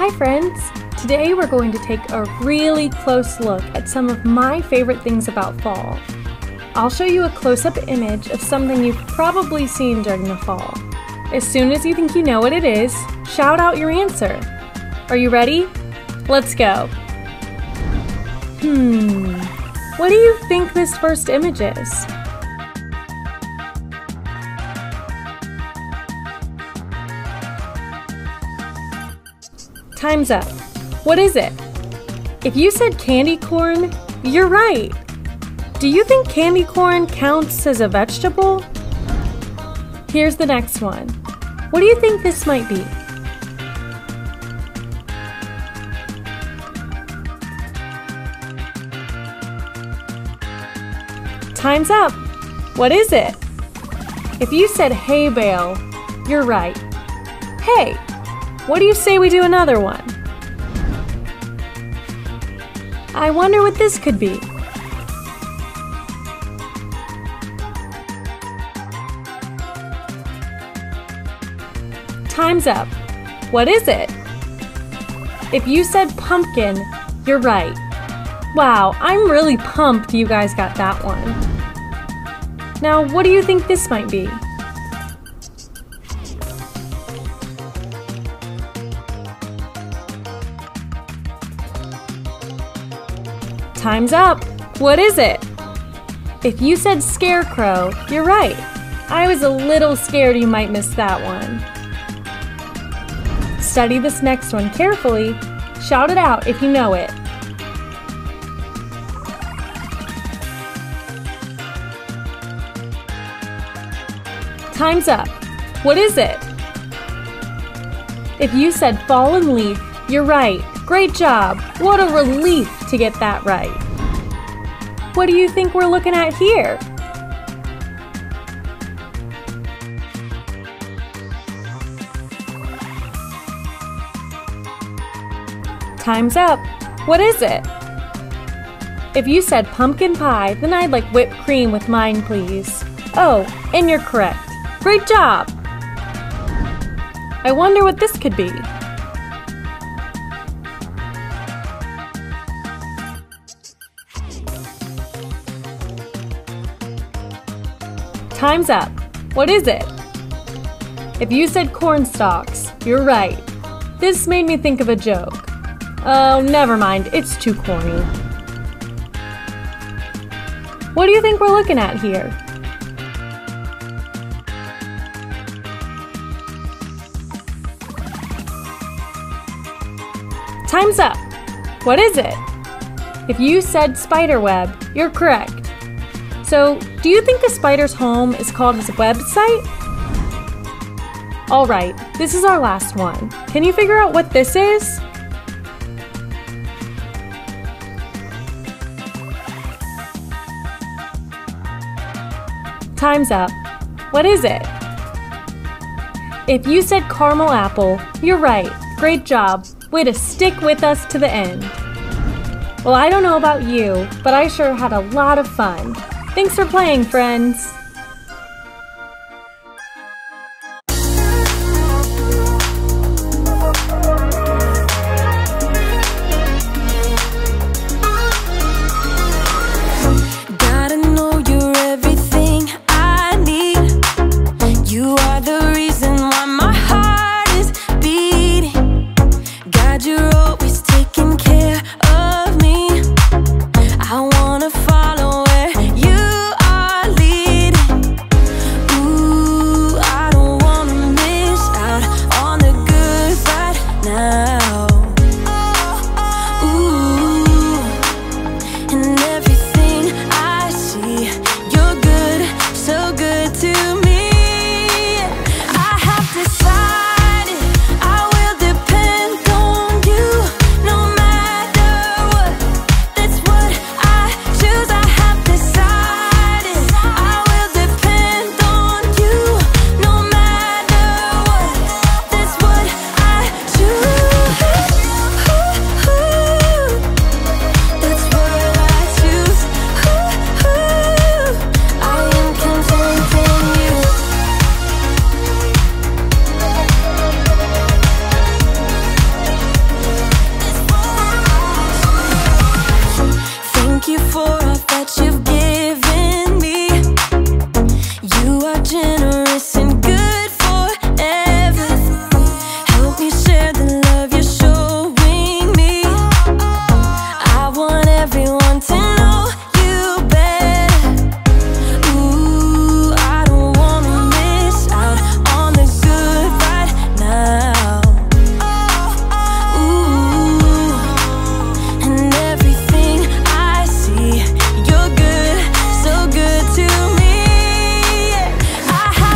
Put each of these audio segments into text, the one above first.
Hi friends! Today we're going to take a really close look at some of my favorite things about fall. I'll show you a close-up image of something you've probably seen during the fall. As soon as you think you know what it is, shout out your answer. Are you ready? Let's go! What do you think this first image is? Time's up. What is it? If you said candy corn, you're right. Do you think candy corn counts as a vegetable? Here's the next one. What do you think this might be? Time's up. What is it? If you said hay bale, you're right. Hey, what do you say we do another one? I wonder what this could be. Time's up. What is it? If you said pumpkin, you're right. Wow, I'm really pumped you guys got that one. Now, what do you think this might be? Time's up. What is it? If you said scarecrow, you're right. I was a little scared you might miss that one. Study this next one carefully. Shout it out if you know it. Time's up. What is it? If you said fallen leaf, you're right. Great job. What a relief to get that right. What do you think we're looking at here? Time's up. What is it? If you said pumpkin pie, then I'd like whipped cream with mine, please. Oh, and you're correct. Great job! I wonder what this could be. Time's up. What is it? If you said corn stalks, you're right. This made me think of a joke. Oh, never mind. It's too corny. What do you think we're looking at here? Time's up. What is it? If you said spider web, you're correct. So, do you think a spider's home is called his website? Alright, this is our last one. Can you figure out what this is? Time's up. What is it? If you said caramel apple, you're right. Great job. Way to stick with us to the end. Well, I don't know about you, but I sure had a lot of fun. Thanks for playing, friends. generous and good forever. Help me share the love you're showing me. I want everyone to know you better. Ooh, I don't wanna miss out on the good right now. Ooh, and everything I see, you're good, so good to me. I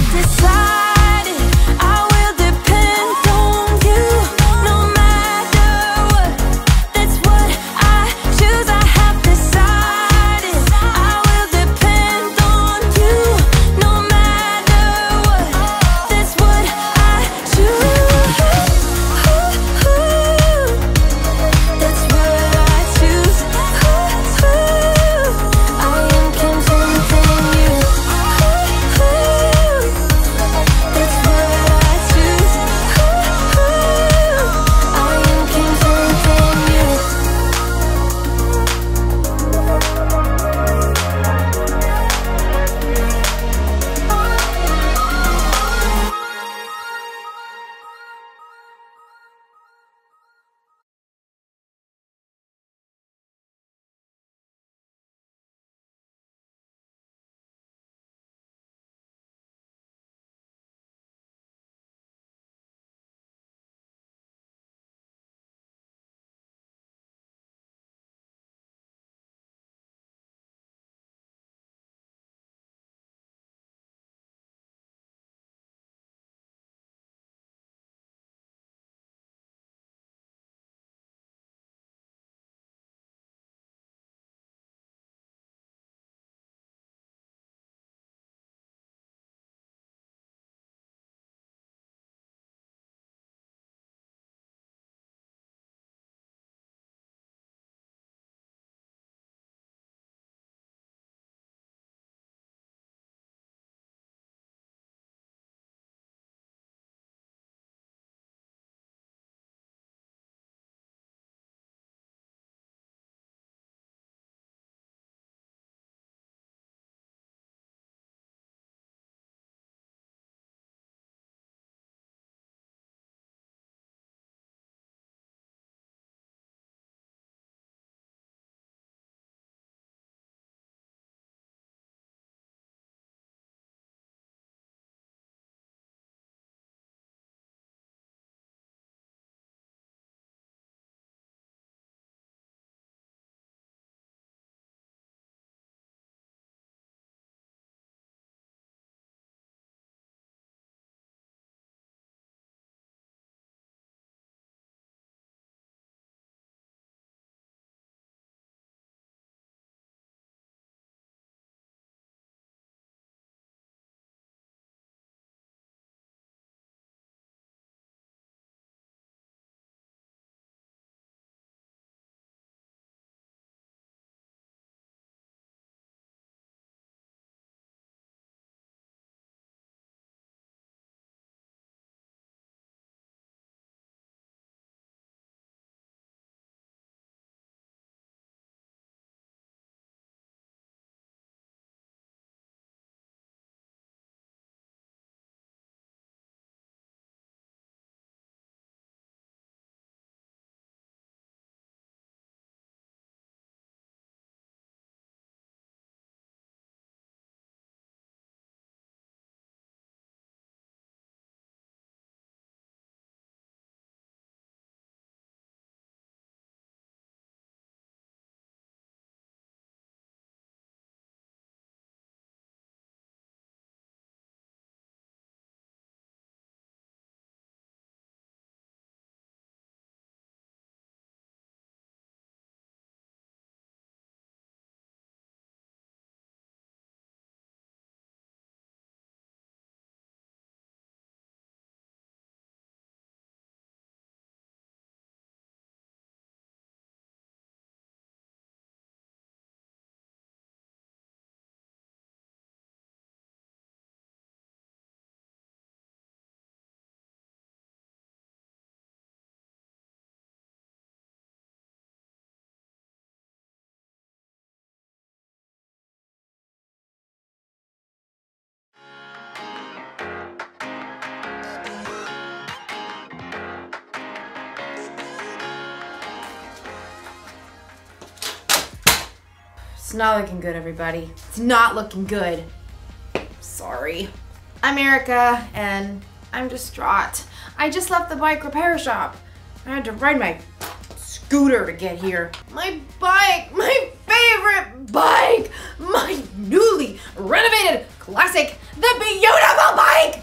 It's not looking good, everybody. It's not looking good. Sorry. I'm Erica, and I'm distraught. I just left the bike repair shop. I had to ride my scooter to get here. My bike, my favorite bike, my newly renovated classic, the beautiful bike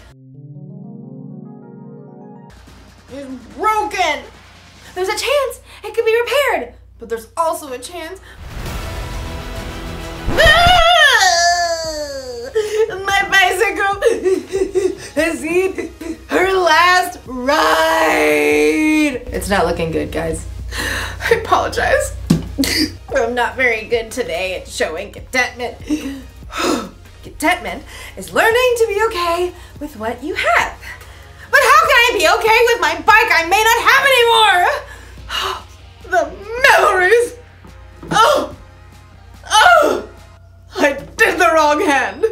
is broken. There's a chance it could be repaired, but there's also a chance my bicycle has seen her last ride. It's not looking good, guys. I apologize. I'm not very good today at showing contentment. Contentment is learning to be okay with what you have. But how can I be okay with my bike I may not have anymore? The memories. Oh, I did the wrong hand.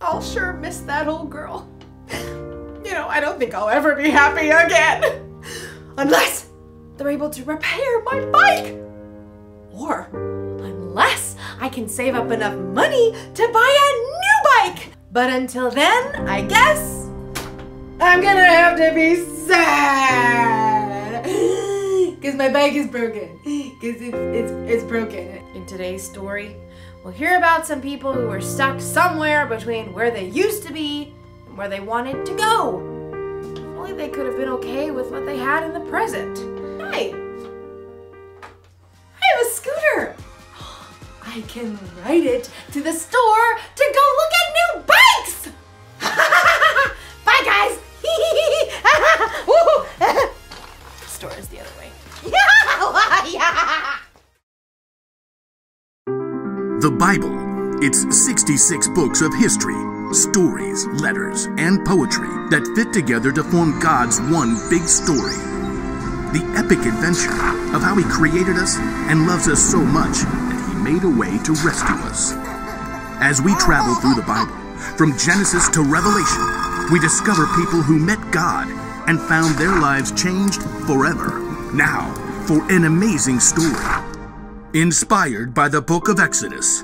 I'll sure miss that old girl. You know, I don't think I'll ever be happy again. Unless they're able to repair my bike. Or unless I can save up enough money to buy a new bike. But until then, I guess I'm gonna have to be sad. Because my bike is broken. Because it's broken. In today's story, we'll hear about some people who were stuck somewhere between where they used to be and where they wanted to go. If only they could have been okay with what they had in the present. Hey, I have a scooter. I can ride it to the store to go look at new bikes. Bye, guys. The store is the other way. The Bible. It's 66 books of history, stories, letters, and poetry that fit together to form God's one big story. The epic adventure of how He created us and loves us so much that He made a way to rescue us. As we travel through the Bible, from Genesis to Revelation, we discover people who met God and found their lives changed forever. Now, for an amazing story. Inspired by the book of Exodus,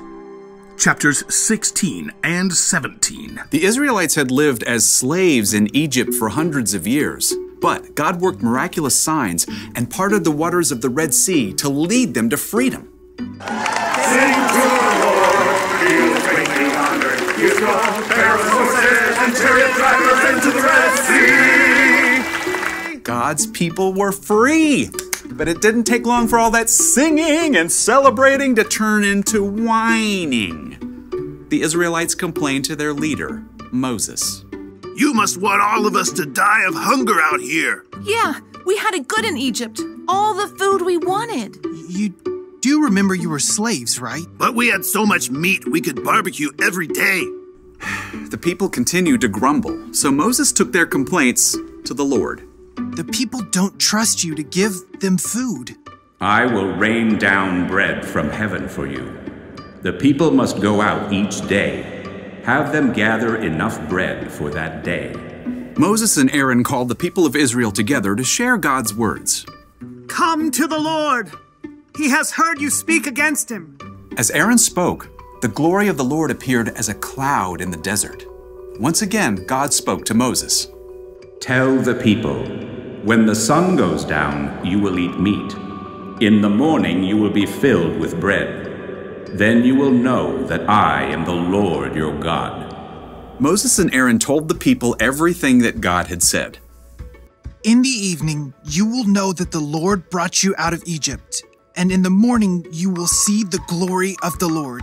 chapters 16 and 17. The Israelites had lived as slaves in Egypt for hundreds of years, but God worked miraculous signs and parted the waters of the Red Sea to lead them to freedom. Sing to the Lord, He is greatly honored. He has brought Pharaoh's horses and chariot drivers into the Red Sea. God's people were free. But it didn't take long for all that singing and celebrating to turn into whining. The Israelites complained to their leader, Moses. You must want all of us to die of hunger out here. Yeah, we had it good in Egypt. All the food we wanted. You do remember you were slaves, right? But we had so much meat we could barbecue every day. The people continued to grumble, so Moses took their complaints to the Lord. The people don't trust you to give them food. I will rain down bread from heaven for you. The people must go out each day. Have them gather enough bread for that day. Moses and Aaron called the people of Israel together to share God's words. Come to the Lord. He has heard you speak against him. As Aaron spoke, the glory of the Lord appeared as a cloud in the desert. Once again, God spoke to Moses. Tell the people, when the sun goes down, you will eat meat. In the morning you will be filled with bread. Then you will know that I am the Lord your God. Moses and Aaron told the people everything that God had said. In the evening, you will know that the Lord brought you out of Egypt, and in the morning you will see the glory of the Lord.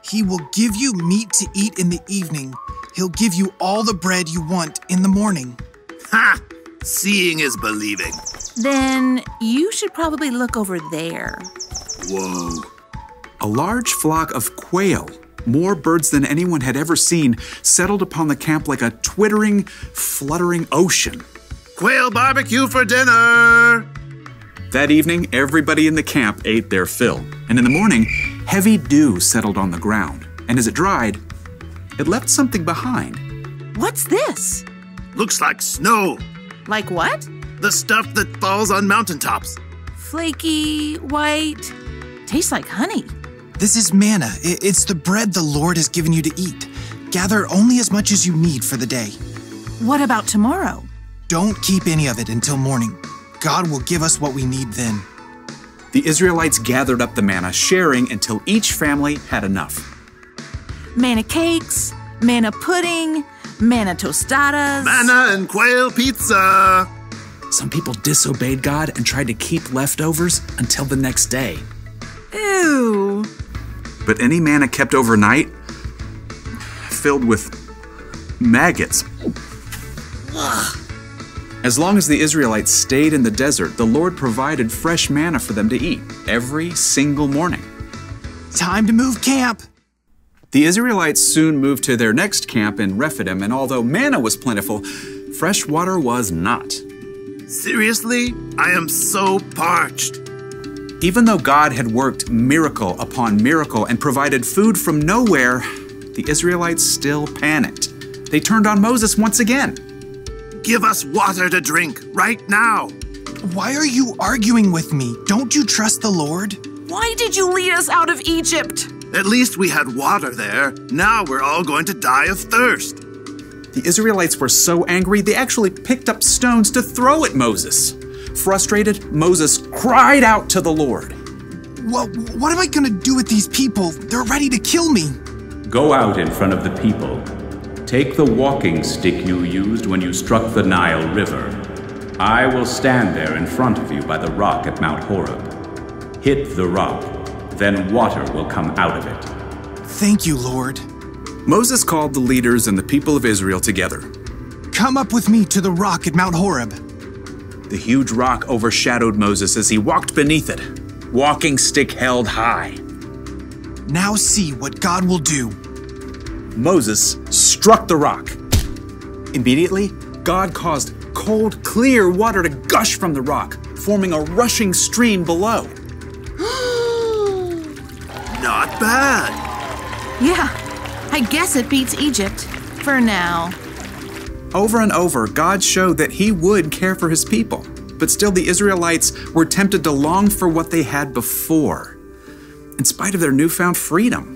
He will give you meat to eat in the evening. He'll give you all the bread you want in the morning. Ha! Seeing is believing. Then you should probably look over there. Whoa. A large flock of quail, more birds than anyone had ever seen, settled upon the camp like a twittering, fluttering ocean. Quail barbecue for dinner! That evening, everybody in the camp ate their fill. And in the morning, heavy dew settled on the ground. And as it dried, it left something behind. What's this? Looks like snow. Like what? The stuff that falls on mountaintops. Flaky, white, tastes like honey. This is manna. It's the bread the Lord has given you to eat. Gather only as much as you need for the day. What about tomorrow? Don't keep any of it until morning. God will give us what we need then. The Israelites gathered up the manna, sharing until each family had enough. Manna cakes, manna pudding, manna tostadas. Manna and quail pizza. Some people disobeyed God and tried to keep leftovers until the next day. Ew. But any manna kept overnight, filled with maggots. As long as the Israelites stayed in the desert, the Lord provided fresh manna for them to eat every single morning. Time to move camp. The Israelites soon moved to their next camp in Rephidim, and although manna was plentiful, fresh water was not. Seriously? I am so parched. Even though God had worked miracle upon miracle and provided food from nowhere, the Israelites still panicked. They turned on Moses once again. Give us water to drink right now. Why are you arguing with me? Don't you trust the Lord? Why did you lead us out of Egypt? At least we had water there. Now we're all going to die of thirst. The Israelites were so angry, they actually picked up stones to throw at Moses. Frustrated, Moses cried out to the Lord. What am I going to do with these people? They're ready to kill me. Go out in front of the people. Take the walking stick you used when you struck the Nile River. I will stand there in front of you by the rock at Mount Horeb. Hit the rock, then water will come out of it. Thank you, Lord. Moses called the leaders and the people of Israel together. Come up with me to the rock at Mount Horeb. The huge rock overshadowed Moses as he walked beneath it, walking stick held high. Now see what God will do. Moses struck the rock. Immediately, God caused cold, clear water to gush from the rock, forming a rushing stream below. Not bad. Yeah, I guess it beats Egypt. For now. Over and over, God showed that He would care for His people. But still, the Israelites were tempted to long for what they had before, in spite of their newfound freedom.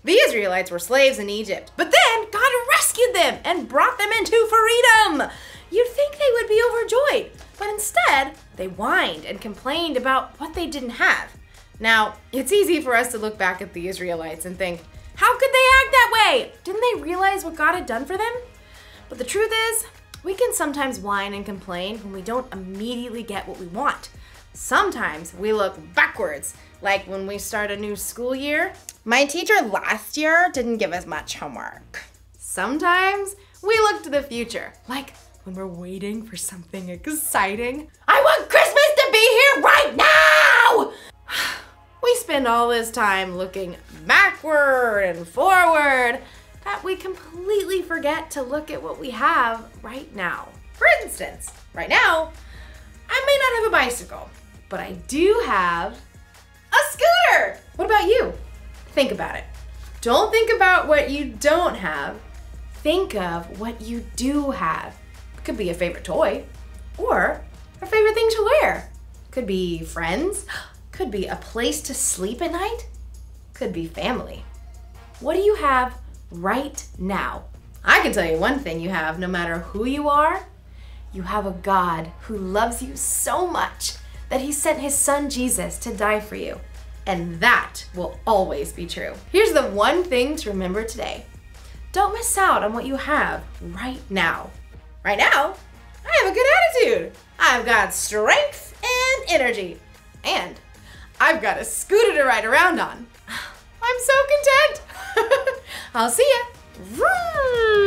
The Israelites were slaves in Egypt, but then God rescued them and brought them into freedom. You'd think they would be overjoyed, but instead, they whined and complained about what they didn't have. Now, it's easy for us to look back at the Israelites and think, how could they act that way? Didn't they realize what God had done for them? But the truth is, we can sometimes whine and complain when we don't immediately get what we want. Sometimes we look backwards, like when we start a new school year. My teacher last year didn't give us much homework. Sometimes we look to the future, like when we're waiting for something exciting. I want Christmas to be here right now! We spend all this time looking backward and forward that we completely forget to look at what we have right now. For instance, right now, I may not have a bicycle, but I do have a scooter. What about you? Think about it. Don't think about what you don't have. Think of what you do have. It could be a favorite toy or a favorite thing to wear. Could be friends. Could be a place to sleep at night. Could be family. What do you have right now? I can tell you one thing you have, no matter who you are. You have a God who loves you so much that He sent His Son Jesus to die for you. And that will always be true. Here's the one thing to remember today. Don't miss out on what you have right now. Right now, I have a good attitude. I've got strength and energy. And I've got a scooter to ride around on. I'm so content. I'll see ya. Vroom.